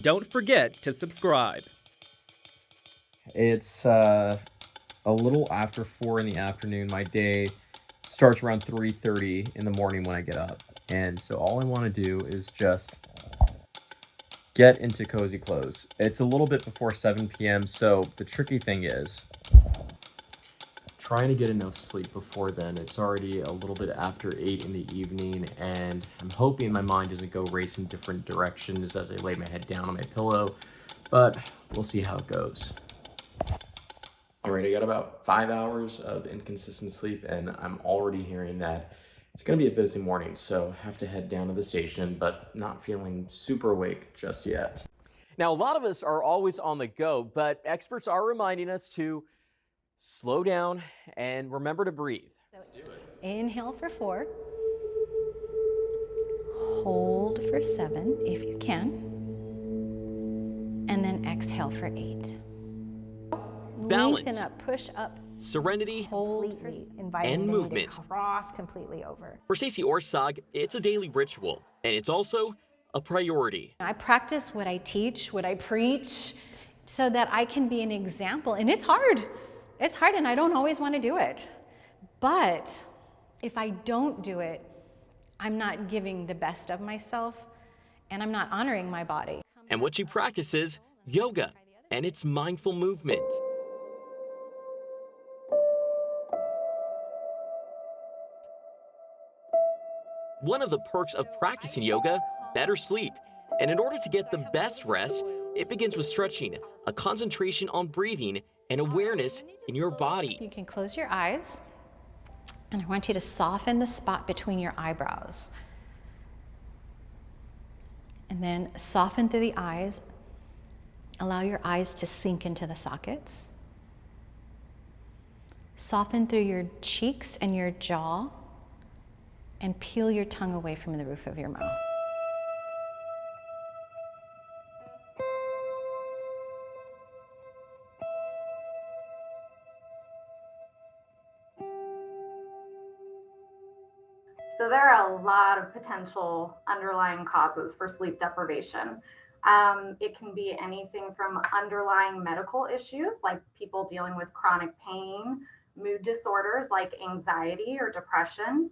Don't forget to subscribe. It's a little after 4 in the afternoon. My day starts around 3:30 in the morning when I get up. And so all I want to do is just get into cozy clothes. It's a little bit before 7 p.m., so the tricky thing is trying to get enough sleep before then. It's already a little bit after 8 in the evening, and I'm hoping my mind doesn't go racing different directions as I lay my head down on my pillow, but we'll see how it goes. All right, I got about 5 hours of inconsistent sleep, and I'm already hearing that it's going to be a busy morning, so I have to head down to the station, but not feeling super awake just yet. Now, a lot of us are always on the go, but experts are reminding us to slow down and remember to breathe. Inhale for 4. Hold for 7 if you can. And then exhale for 8. Balance. Lengthen up, push up. Serenity Hold for and movement. Cross completely over. For Stacey Orsog, it's a daily ritual, and it's also a priority. I practice what I teach, what I preach, so that I can be an example. And it's hard. It's hard, and I don't always want to do it. But if I don't do it, I'm not giving the best of myself, and I'm not honoring my body. And what she practices, yoga, and it's mindful movement. One of the perks of practicing yoga, better sleep. And in order to get the best rest, it begins with stretching, a concentration on breathing, and awareness in your body. You can close your eyes, and I want you to soften the spot between your eyebrows. And then soften through the eyes. Allow your eyes to sink into the sockets. Soften through your cheeks and your jaw, and peel your tongue away from the roof of your mouth. So there are a lot of potential underlying causes for sleep deprivation. It can be anything from underlying medical issues like people dealing with chronic pain, mood disorders like anxiety or depression.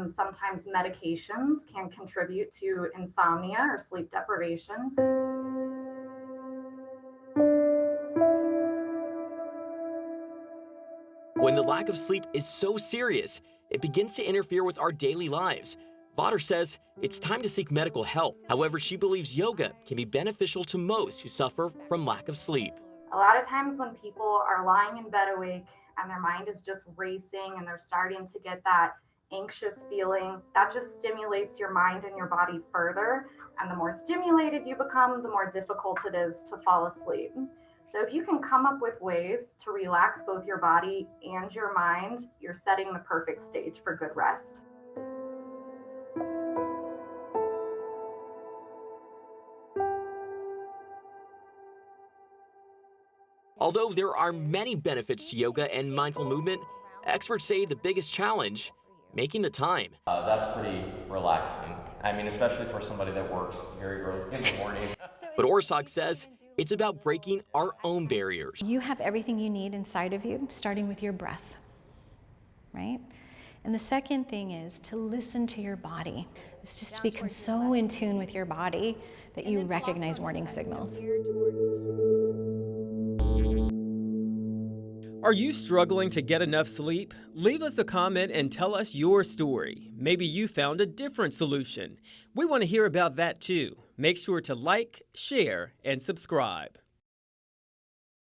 Sometimes medications can contribute to insomnia or sleep deprivation. When the lack of sleep is so serious, it begins to interfere with our daily lives. Vaughter says it's time to seek medical help. However, she believes yoga can be beneficial to most who suffer from lack of sleep. A lot of times when people are lying in bed awake and their mind is just racing and they're starting to get that anxious feeling, that just stimulates your mind and your body further. And the more stimulated you become, the more difficult it is to fall asleep. So if you can come up with ways to relax both your body and your mind, you're setting the perfect stage for good rest. Although there are many benefits to yoga and mindful movement, experts say the biggest challenge, making the time. That's pretty relaxing. I mean, especially for somebody that works very early in the morning. But Orsog says it's about breaking our own barriers. You have everything you need inside of you, starting with your breath, right? And the second thing is to listen to your body. It's just to become so in tune with your body that you recognize warning signals. Are you struggling to get enough sleep? Leave us a comment and tell us your story. Maybe you found a different solution. We want to hear about that too. Make sure to like, share, and subscribe.